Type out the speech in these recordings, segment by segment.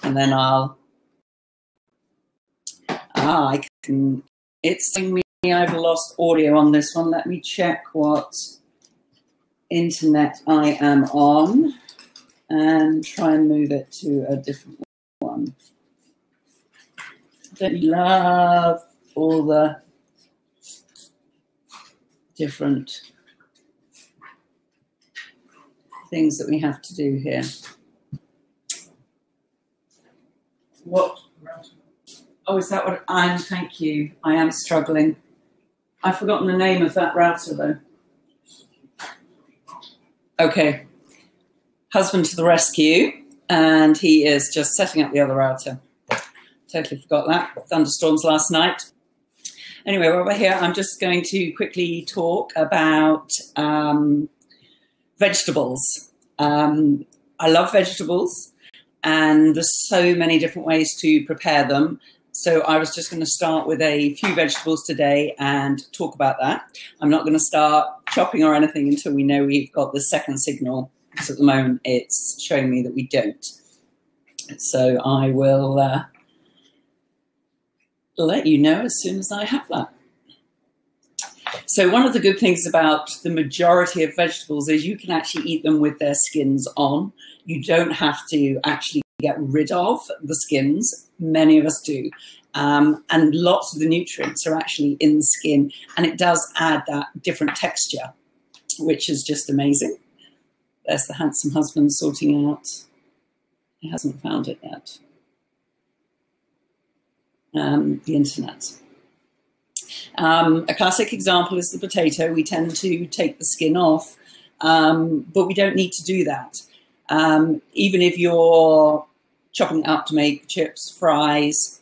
and then it's telling me I've lost audio on this one. Let me check what internet I am on and try and move it to a different one. Don't you love all the different things that we have to do here? What? Oh, is that what I'm? Thank you. I am struggling. I've forgotten the name of that router, though. Okay. Husband to the rescue, and he is just setting up the other router. Totally forgot that. Thunderstorms last night. Anyway, while we're here, I'm just going to quickly talk about vegetables. I love vegetables, and there's so many different ways to prepare them. So I was just going to start with a few vegetables today and talk about that. I'm not going to start chopping or anything until we know we've got the second signal, because at the moment it's showing me that we don't. So I will let you know as soon as I have that. So one of the good things about the majority of vegetables is you can actually eat them with their skins on. You don't have to actually get rid of the skins. Many of us do. And lots of the nutrients are actually in the skin, and it does add that different texture, which is just amazing. There's the handsome husband sorting out. He hasn't found it yet. The internet. A classic example is the potato. We tend to take the skin off, but we don't need to do that. Even if you're chopping it up to make chips, fries,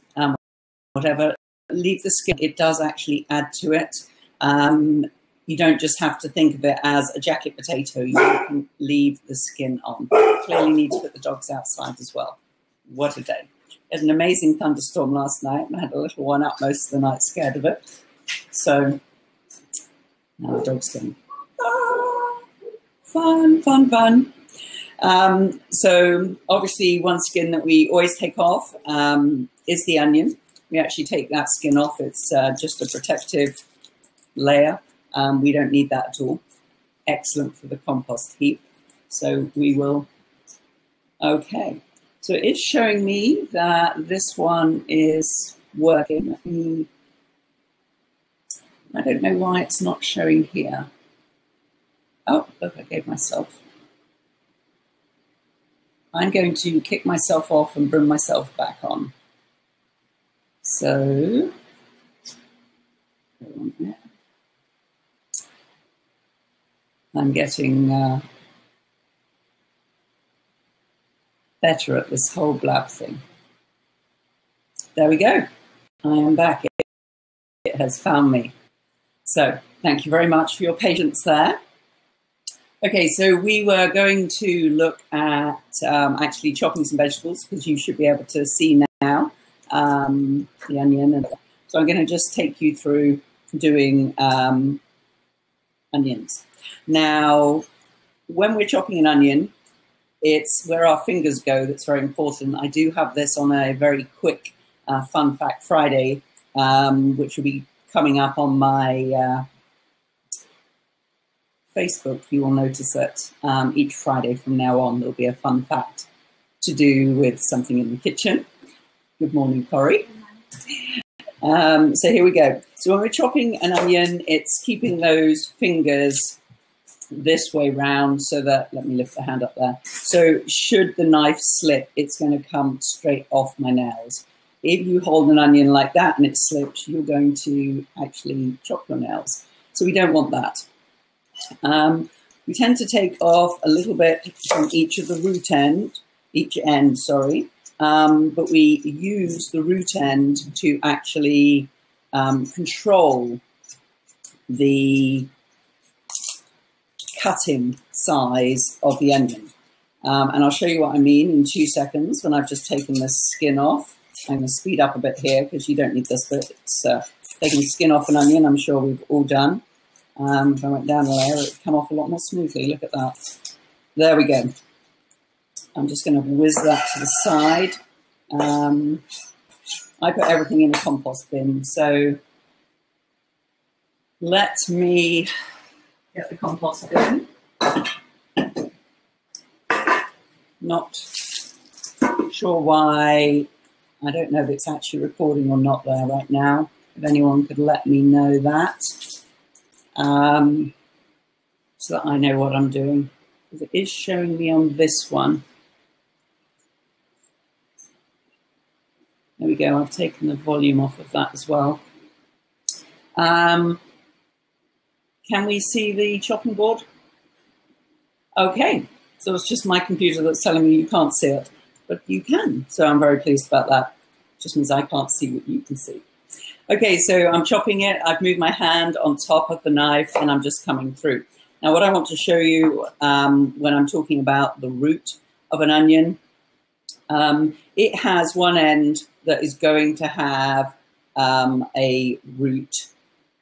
whatever, leave the skin. It does actually add to it. You don't just have to think of it as a jacket potato. You can leave the skin on. Clearly need to put the dogs outside as well. What a day. There's an amazing thunderstorm last night, and I had a little one up most of the night scared of it. So now the dog's going, fun, fun, fun. So obviously one skin that we always take off is the onion. We actually take that skin off. It's just a protective layer. We don't need that at all. Excellent for the compost heap. So we will, okay. So it's showing me that this one is working. I don't know why it's not showing here. Oh, look, I gave myself. I'm going to kick myself off and bring myself back on. So, I'm getting better at this whole Blab thing. There we go. I am back. It has found me. So thank you very much for your patience there. Okay, so we were going to look at actually chopping some vegetables, because you should be able to see now the onion. So I'm going to just take you through doing onions. Now, when we're chopping an onion, it's where our fingers go that's very important. I do have this on a very quick Fun Fact Friday, which will be coming up on my Facebook. You will notice that each Friday from now on there'll be a fun fact to do with something in the kitchen. Good morning, Corrie. So here we go. So when we're chopping an onion, it's keeping those fingers this way round so that, let me lift the hand up there. So should the knife slip, it's going to come straight off my nails. If you hold an onion like that and it slips, you're going to actually chop your nails. So we don't want that. We tend to take off a little bit from each of the root end, but we use the root end to actually control the cutting size of the onion. And I'll show you what I mean in 2 seconds when I've just taken the skin off. I'm going to speed up a bit here because you don't need this, but it's taking the skin off an onion, I'm sure we've all done. If I went down a layer, it would come off a lot more smoothly. Look at that. There we go. I'm just going to whiz that to the side. I put everything in a compost bin. So let me get the compost bin. Not sure why. I don't know if it's actually recording or not there right now. If anyone could let me know that, so that I know what I'm doing. Because it is showing me on this one. There we go. I've taken the volume off of that as well. Can we see the chopping board? Okay. So it's just my computer that's telling me you can't see it, but you can. So I'm very pleased about that. Just means I can't see what you can see. Okay, so I'm chopping it. I've moved my hand on top of the knife and I'm just coming through. Now what I want to show you when I'm talking about the root of an onion, it has one end that is going to have a root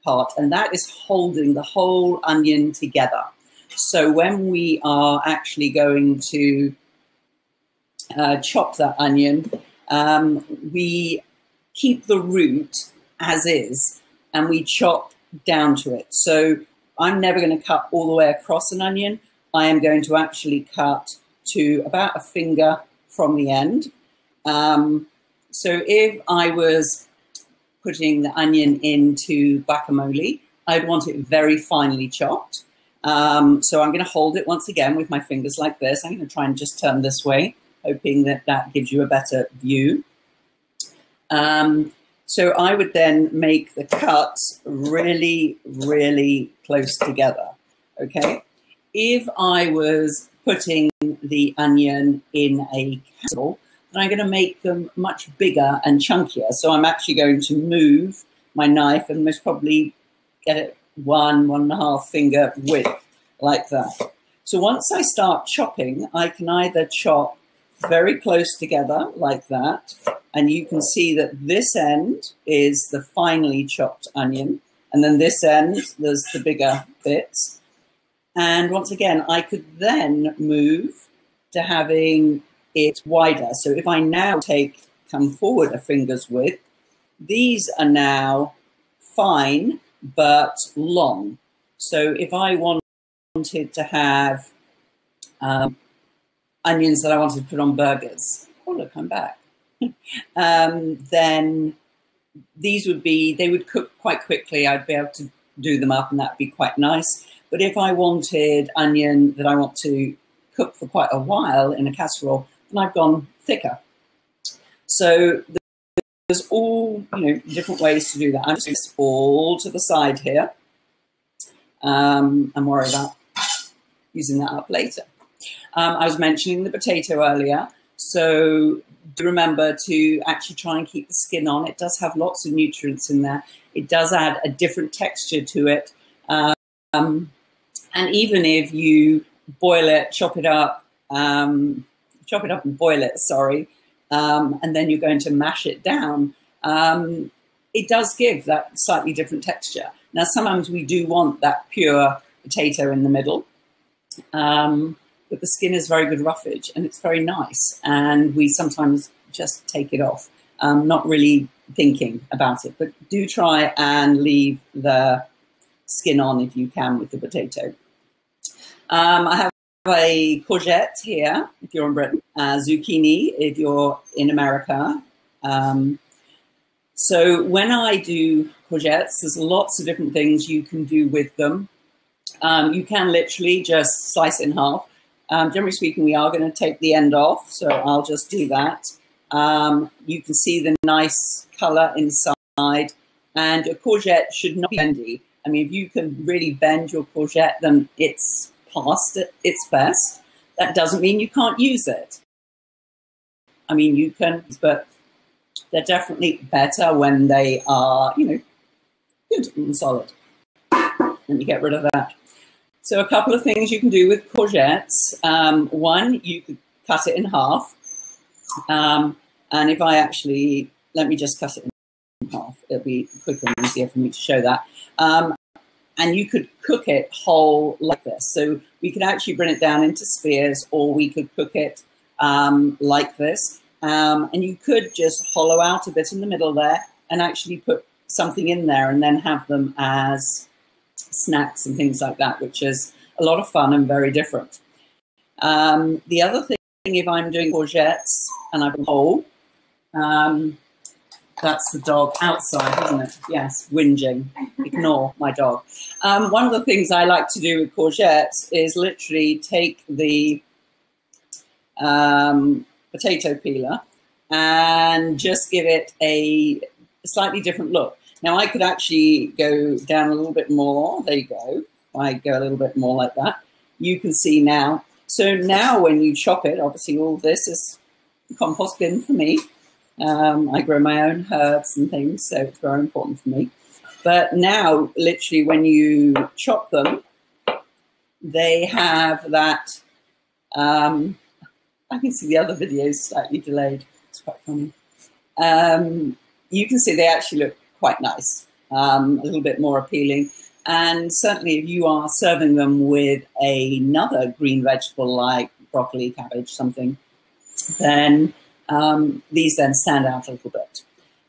part, and that is holding the whole onion together. So when we are actually going to chop that onion, we keep the root as is and we chop down to it. So I'm never going to cut all the way across an onion. I am going to actually cut to about a finger from the end. So if I was putting the onion into guacamole, I'd want it very finely chopped. So I'm going to hold it once again with my fingers like this. I'm going to try and just turn this way, hoping that that gives you a better view. So I would then make the cuts really, really close together, okay? If I was putting the onion in a casserole, then I'm going to make them much bigger and chunkier. So I'm actually going to move my knife and most probably get it 1.5 finger width, like that. So once I start chopping, I can either chop very close together like that, and you can see that this end is the finely chopped onion, and then this end, there's the bigger bits. And once again, I could then move to having it wider. So if I now come forward a finger's width, these are now fine but long. So if I wanted to have onions that I wanted to put on burgers, oh look, I'm back, then these they would cook quite quickly. I'd be able to do them up and that'd be quite nice. But if I wanted onion that I want to cook for quite a while in a casserole, then I've gone thicker. So there's all, different ways to do that. I'm just going to all to the side here. And worry about using that up later. I was mentioning the potato earlier. So do remember to actually try and keep the skin on. It does have lots of nutrients in there. It does add a different texture to it. And even if you boil it, chop it up and boil it, and then you're going to mash it down, it does give that slightly different texture. Now, sometimes we do want that pure potato in the middle, but the skin is very good roughage and it's very nice. And we sometimes just take it off, not really thinking about it, but do try and leave the skin on if you can with the potato. I have a courgette here, if you're in Britain, zucchini, if you're in America. So when I do courgettes, there's lots of different things you can do with them. You can literally just slice it in half. Generally speaking, we are going to take the end off, so I'll just do that. You can see the nice color inside, and a courgette should not be bendy. I mean, if you can really bend your courgette, then it's past its best. That doesn't mean you can't use it. I mean, you can, but they're definitely better when they are, good and solid. Let me get rid of that. So a couple of things you can do with courgettes. One, you could cut it in half. And if I actually, let me just cut it in half. It'll be quicker and easier for me to show that. And you could cook it whole like this. So we could actually bring it down into spears, or we could cook it like this. And you could just hollow out a bit in the middle there and actually put something in there and then have them as snacks and things like that, which is a lot of fun and very different. The other thing, if I'm doing courgettes and I've got whole, that's the dog outside, isn't it? Yes, whinging. Ignore my dog. One of the things I like to do with courgettes is literally take the potato peeler and just give it a slightly different look. Now, I could actually go down a little bit more. There you go. I go a little bit more like that. You can see now. So now when you chop it, obviously all this is the compost bin for me. I grow my own herbs and things, so it's very important for me. But now, literally, when you chop them, they have that. I can see the other videos slightly delayed. It's quite funny. You can see they actually look quite nice, a little bit more appealing. And certainly if you are serving them with another green vegetable like broccoli, cabbage, something, then these then stand out a little bit.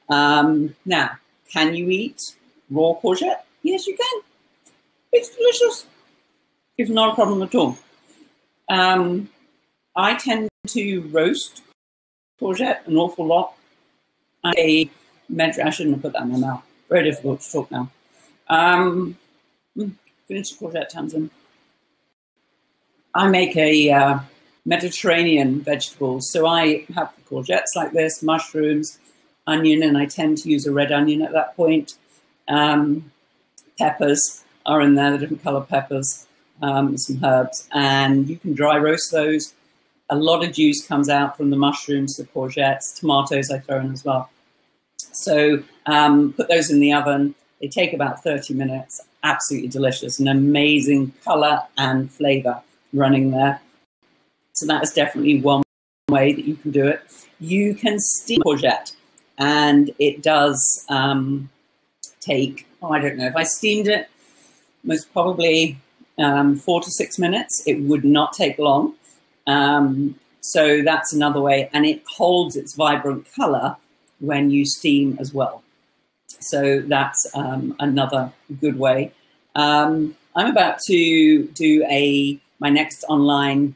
Now, can you eat raw courgette? Yes, you can. It's delicious. It's not a problem at all. I tend to roast courgette an awful lot. I shouldn't have put that in my mouth. Very difficult to talk now. Finish the courgette, Tamsin. I make a Mediterranean vegetables. So I have the courgettes like this, mushrooms, onion, and I tend to use a red onion at that point. Peppers are in there, the different color peppers, some herbs, and you can dry roast those. A lot of juice comes out from the mushrooms, the courgettes, tomatoes I throw in as well. So put those in the oven. They take about 30 minutes. Absolutely delicious. An amazing color and flavor running there. So that is definitely one way that you can do it. You can steam courgette, and it does take, I don't know, if I steamed it, most probably 4 to 6 minutes. It would not take long. So that's another way, and it holds its vibrant color when you steam as well. So that's another good way. I'm about to do my next online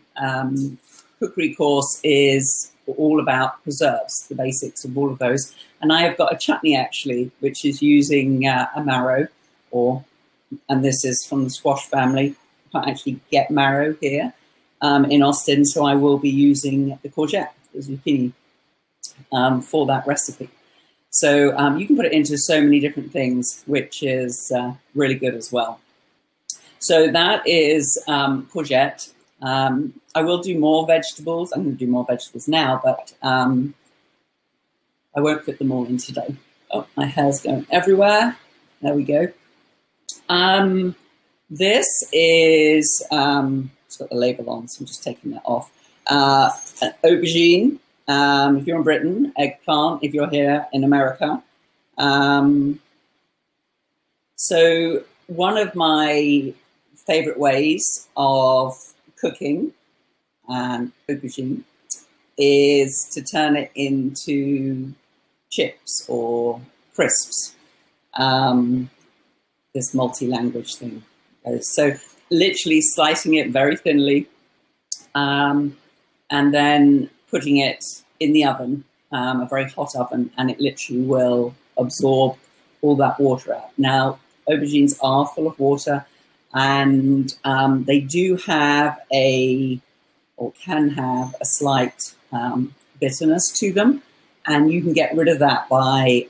cookery course is all about preserves, the basics of all of those. And I have got a chutney actually, which is using a marrow, and this is from the squash family. You can't actually get marrow here in Austin, so I will be using the courgette, the zucchini, for that recipe. So you can put it into so many different things, which is really good as well. So that is courgette. I will do more vegetables. I'm going to do more vegetables now, but I won't fit them all in today. Oh, my hair's going everywhere. There we go. This is, it's got the label on, so I'm just taking that off. An aubergine. If you're in Britain, eggplant, if you're here in America. So one of my favorite ways of cooking aubergine is to turn it into chips or crisps. This multi-language thing. So literally slicing it very thinly and then putting it in the oven, a very hot oven, and it literally will absorb all that water out. Now, aubergines are full of water, and they do have can have a slight bitterness to them, and you can get rid of that by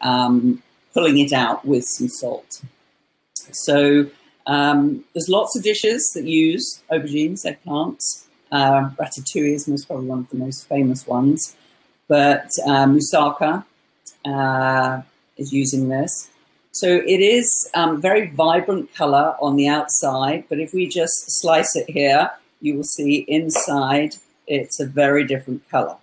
pulling it out with some salt. So there's lots of dishes that use aubergines, eggplants. Ratatouille is most probably one of the most famous ones, but moussaka is using this. So it is very vibrant color on the outside, but if we just slice it here, you will see inside it's a very different color.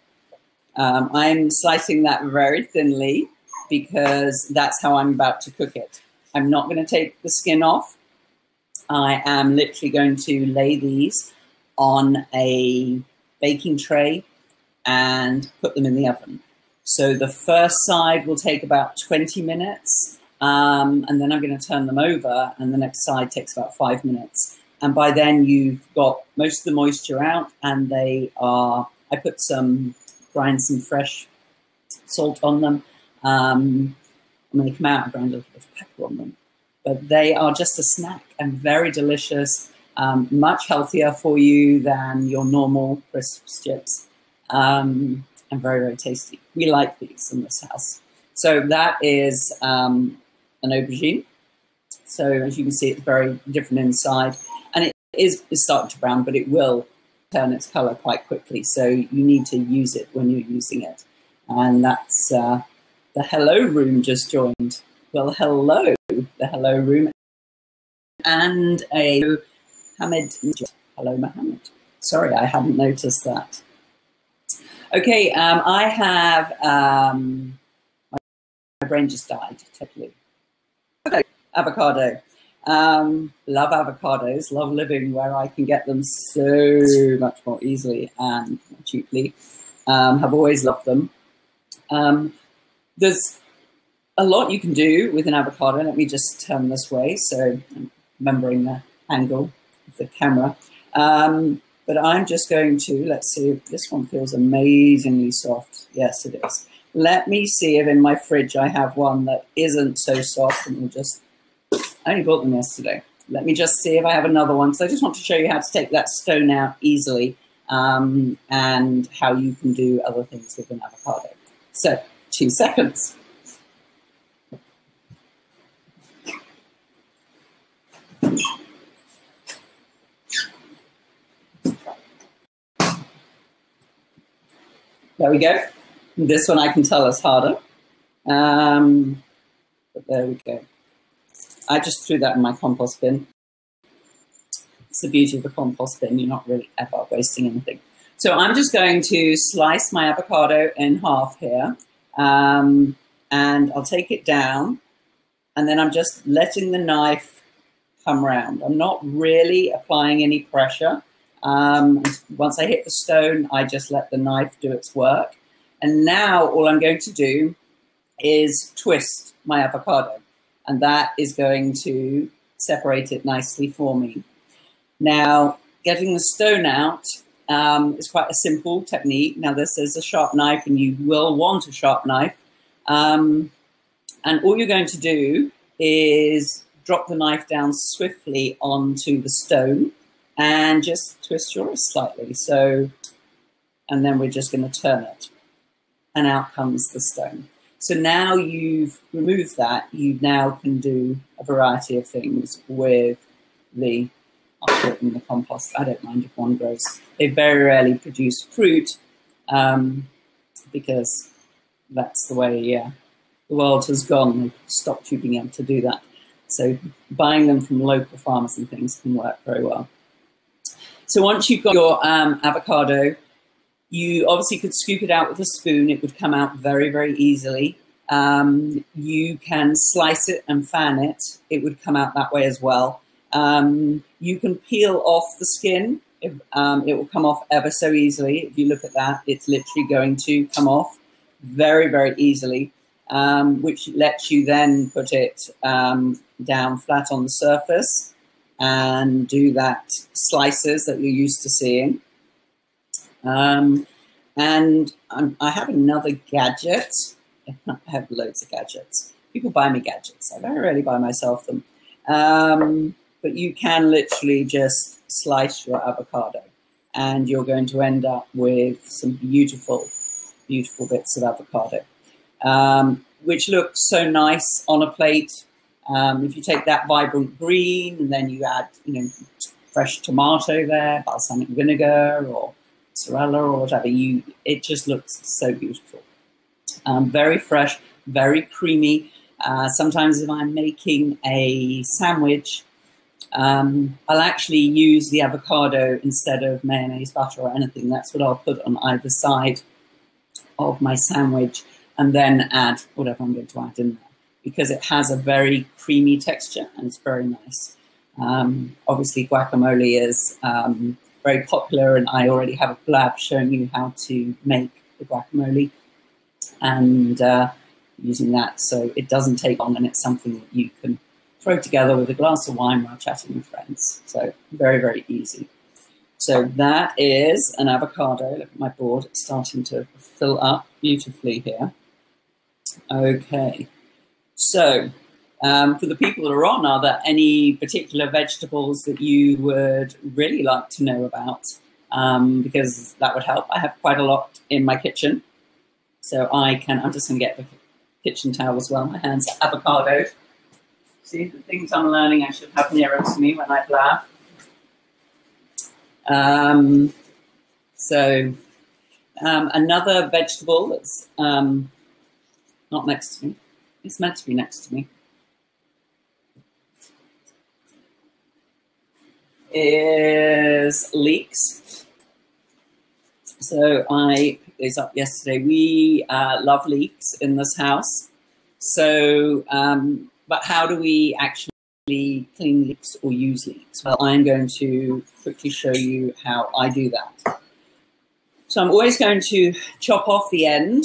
I'm slicing that very thinly because that's how I'm about to cook it. I'm not going to take the skin off. I am literally going to lay these on a baking tray and put them in the oven. So the first side will take about 20 minutes, and then I'm going to turn them over, and the next side takes about 5 minutes. And by then you've got most of the moisture out, and I grind some fresh salt on them. When they come out, I grind a little bit of pepper on them. But they are just a snack and very delicious, much healthier for you than your normal crisps chips, and very, very tasty. We like these in this house. So that is an aubergine. So as you can see, it's very different inside. And it is starting to brown, but it will turn its color quite quickly. So you need to use it when you're using it. And that's the hello room just joined. Well, hello, the hello room. And a Mohammed. Hello, Mohammed. Sorry, I hadn't noticed that. Okay, I have, my brain just died, totally. Okay, avocado. Love avocados, love living where I can get them so much more easily and more cheaply. Have always loved them. There's a lot you can do with an avocado. Let me just turn this way, so I'm remembering the angle of the camera. But I'm just going to, let's see if this one feels amazingly soft. Yes, it is. Let me see if in my fridge I have one that isn't so soft, and I only bought them yesterday. Let me just see if I have another one. So I just want to show you how to take that stone out easily, and how you can do other things with an avocado. So 2 seconds. There we go. This one I can tell is harder. But there we go. I just threw that in my compost bin. It's the beauty of the compost bin. You're not really ever wasting anything. So I'm just going to slice my avocado in half here. And I'll take it down. And then I'm just letting the knife come round. I'm not really applying any pressure. Once I hit the stone, I just let the knife do its work. And now all I'm going to do is twist my avocado. And that is going to separate it nicely for me. Now, getting the stone out is quite a simple technique. Now, this is a sharp knife, and you will want a sharp knife. And all you're going to do is drop the knife down swiftly onto the stone and just twist your wrist slightly. So, and then we're just going to turn it. And out comes the stone. So now you've removed that, you now can do a variety of things with I'll put it in the compost. I don't mind if one grows. They very rarely produce fruit, because that's the way the world has gone. They've stopped you being able to do that. So buying them from local farmers and things can work very well. So once you've got your avocado, you obviously could scoop it out with a spoon. It would come out very, very easily. You can slice it and fan it. It would come out that way as well. You can peel off the skin. It will come off ever so easily. If you look at that, it's literally going to come off very, very easily, which lets you then put it down flat on the surface and do that slices that you're used to seeing. And I have another gadget. I have loads of gadgets. People buy me gadgets. I very rarely buy myself them. But you can literally just slice your avocado, and you're going to end up with some beautiful, beautiful bits of avocado, which look so nice on a plate. If you take that vibrant green and then you add, fresh tomato there, balsamic vinegar or mozzarella or whatever, it just looks so beautiful. Very fresh, very creamy. Sometimes if I'm making a sandwich, I'll actually use the avocado instead of mayonnaise, butter or anything. That's what I'll put on either side of my sandwich, and then add whatever I'm going to add in there, because it has a very creamy texture and it's very nice. Obviously guacamole is very popular, and I already have a blab showing you how to make the guacamole, and using that so it doesn't take long, and it's something that you can throw together with a glass of wine while chatting with friends. So very, very easy. So that is an avocado. Look at my board, it's starting to fill up beautifully here. Okay, so for the people that are on, are there any particular vegetables that you would really like to know about? Because that would help. I have quite a lot in my kitchen. So I'm just going to get the kitchen towel as well. My hands are avocado. See, the things I'm learning I should have nearer to me when I blab. Another vegetable that's not next to me. It's meant to be next to me. Is leeks. So I picked these up yesterday. We love leeks in this house. So, but how do we actually clean leeks or use leeks? Well, I'm going to quickly show you how I do that. So I'm always going to chop off the end.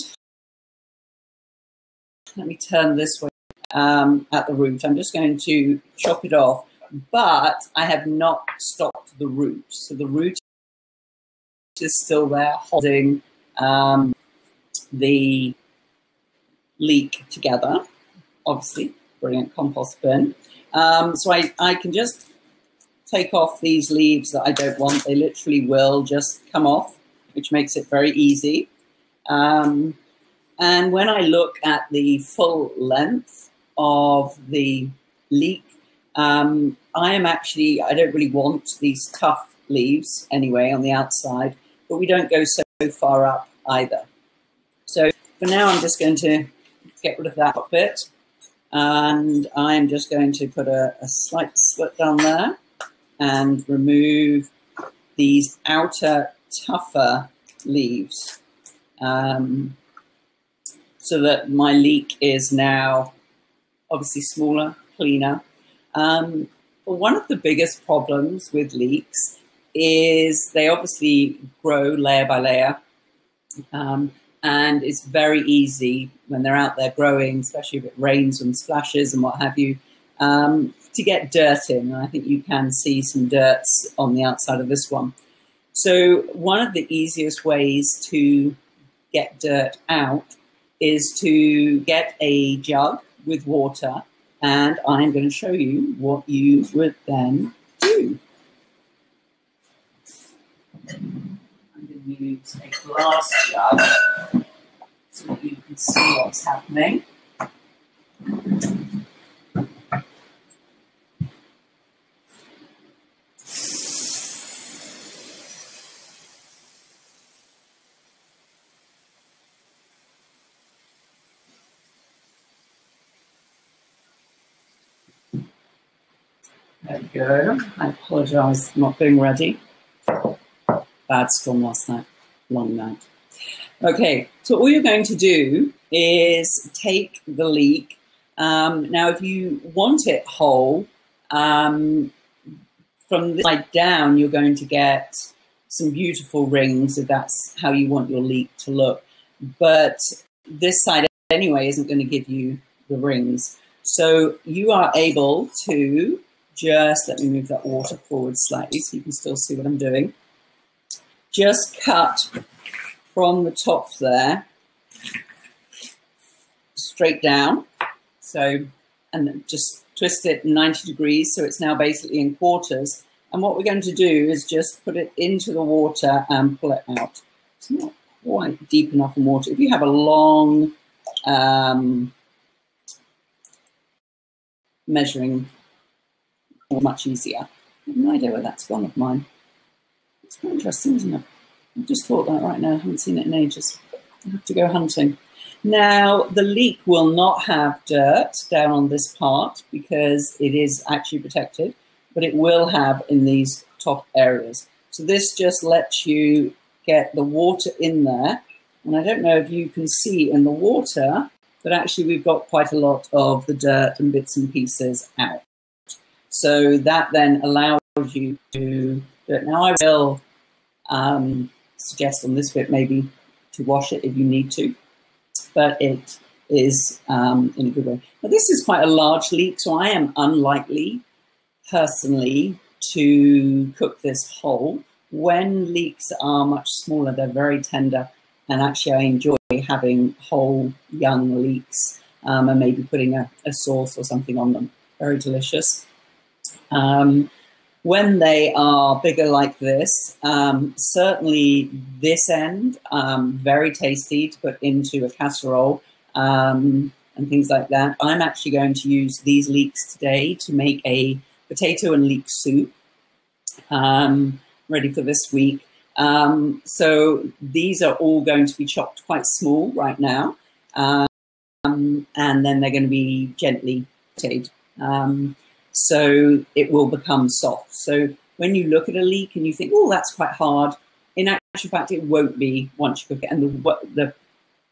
Let me turn this way at the root. I'm just going to chop it off, but I have not stopped the root. So the root is still there holding the leek together. Obviously, brilliant compost bin. So I can just take off these leaves that I don't want. They literally will just come off, which makes it very easy. And when I look at the full length of the leek, I don't really want these tough leaves anyway on the outside, but we don't go so far up either. So for now, I'm just going to get rid of that bit. And I'm just going to put a slight slit down there and remove these outer tougher leaves so that my leek is now obviously smaller, cleaner. But one of the biggest problems with leeks is they obviously grow layer by layer. And it's very easy when they're out there growing, especially if it rains and splashes and what have you, to get dirt in. And I think you can see some dirt on the outside of this one. So one of the easiest ways to get dirt out is to get a jug with water, and I'm going to show you what you would then do. I'm going to use a glass jug so that you can see what's happening. There we go. I apologise for not being ready. Bad storm last night, long night. Okay, so all you're going to do is take the leek. Now, if you want it whole, from this side down, you're going to get some beautiful rings if that's how you want your leek to look. But this side anyway isn't going to give you the rings. So you are able to just, let me move that water forward slightly so you can still see what I'm doing. Just cut from the top there, straight down. So, and then just twist it 90 degrees so it's now basically in quarters. And what we're going to do is just put it into the water and pull it out. It's not quite deep enough in water. If you have a long measuring, much easier. I have no idea where that's gone of mine. It's quite interesting, isn't it? I just thought that right now. I haven't seen it in ages. I have to go hunting. Now, the leek will not have dirt down on this part because it is actually protected, but it will have in these top areas. So this just lets you get the water in there. And I don't know if you can see in the water, but actually we've got quite a lot of the dirt and bits and pieces out. So that then allows you to do it. Now I will Suggest on this bit maybe to wash it if you need to, but it is in a good way. Now this is quite a large leek, so I am unlikely personally to cook this whole. When leeks are much smaller, they're very tender, and actually I enjoy having whole young leeks and maybe putting a sauce or something on them. Very delicious. When they are bigger like this, certainly this end, very tasty to put into a casserole and things like that. I'm actually going to use these leeks today to make a potato and leek soup, ready for this week. So these are all going to be chopped quite small right now, and then they're going to be gently sauteed. So it will become soft. So when you look at a leek and you think, oh, that's quite hard, in actual fact, it won't be once you cook it. And the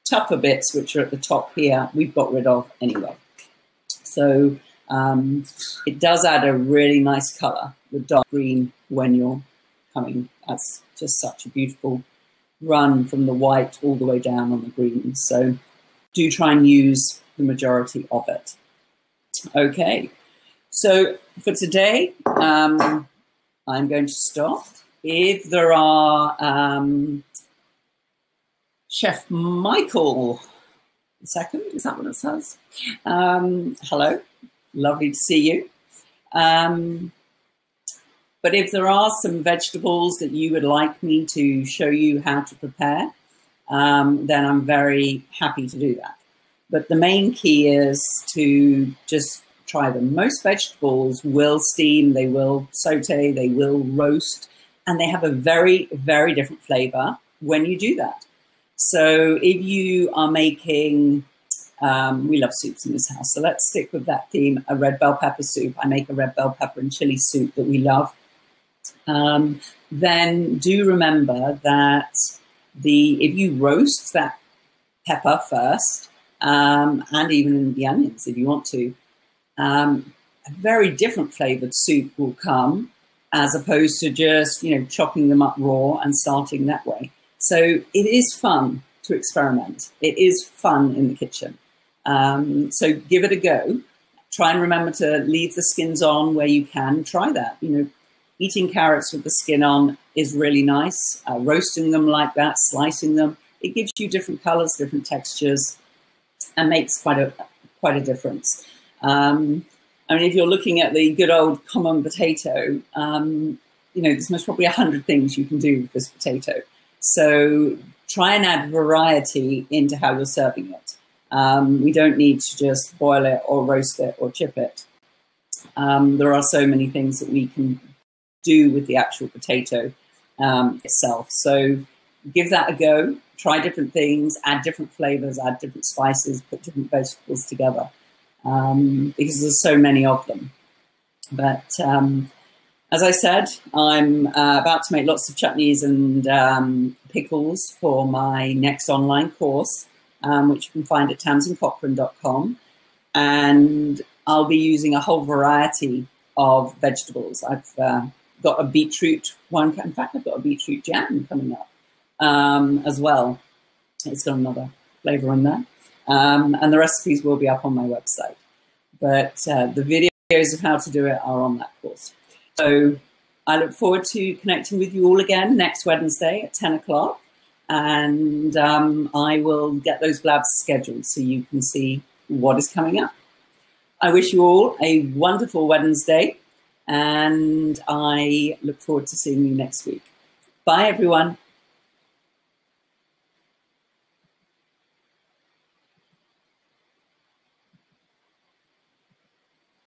tougher bits, which are at the top here, we've got rid of anyway. So it does add a really nice colour, the dark green, when you're coming. That's just such a beautiful run from the white all the way down on the green. So do try and use the majority of it. Okay. So for today, I'm going to stop. If there are Chef Michael II, is that what it says? Hello, lovely to see you. But if there are some vegetables that you would like me to show you how to prepare, then I'm very happy to do that. But the main key is to just try them. Most vegetables will steam, they will saute, they will roast, and they have a very, very different flavor when you do that. So if you are making, we love soups in this house, so let's stick with that theme, a red bell pepper soup. I make a red bell pepper and chili soup that we love. Then do remember that if you roast that pepper first, and even the onions if you want to, a very different flavored soup will come as opposed to just, chopping them up raw and starting that way. So it is fun to experiment. It is fun in the kitchen. So give it a go. Try and remember to leave the skins on where you can. Try that. Eating carrots with the skin on is really nice. Roasting them like that, slicing them, it gives you different colors, different textures, and makes quite a difference. If you're looking at the good old common potato, there's most probably 100 things you can do with this potato. So try and add variety into how you're serving it. We don't need to just boil it or roast it or chip it. There are so many things that we can do with the actual potato itself. So give that a go. Try different things, add different flavors, add different spices, put different vegetables together. Because there's so many of them. But as I said, I'm about to make lots of chutneys and pickles for my next online course, which you can find at tamsincochran.com. And I'll be using a whole variety of vegetables. I've got a beetroot one. In fact, I've got a beetroot jam coming up as well. It's got another flavor in there. And the recipes will be up on my website. But the videos of how to do it are on that course. So I look forward to connecting with you all again next Wednesday at 10 o'clock. And I will get those blabs scheduled so you can see what is coming up. I wish you all a wonderful Wednesday. And I look forward to seeing you next week. Bye, everyone.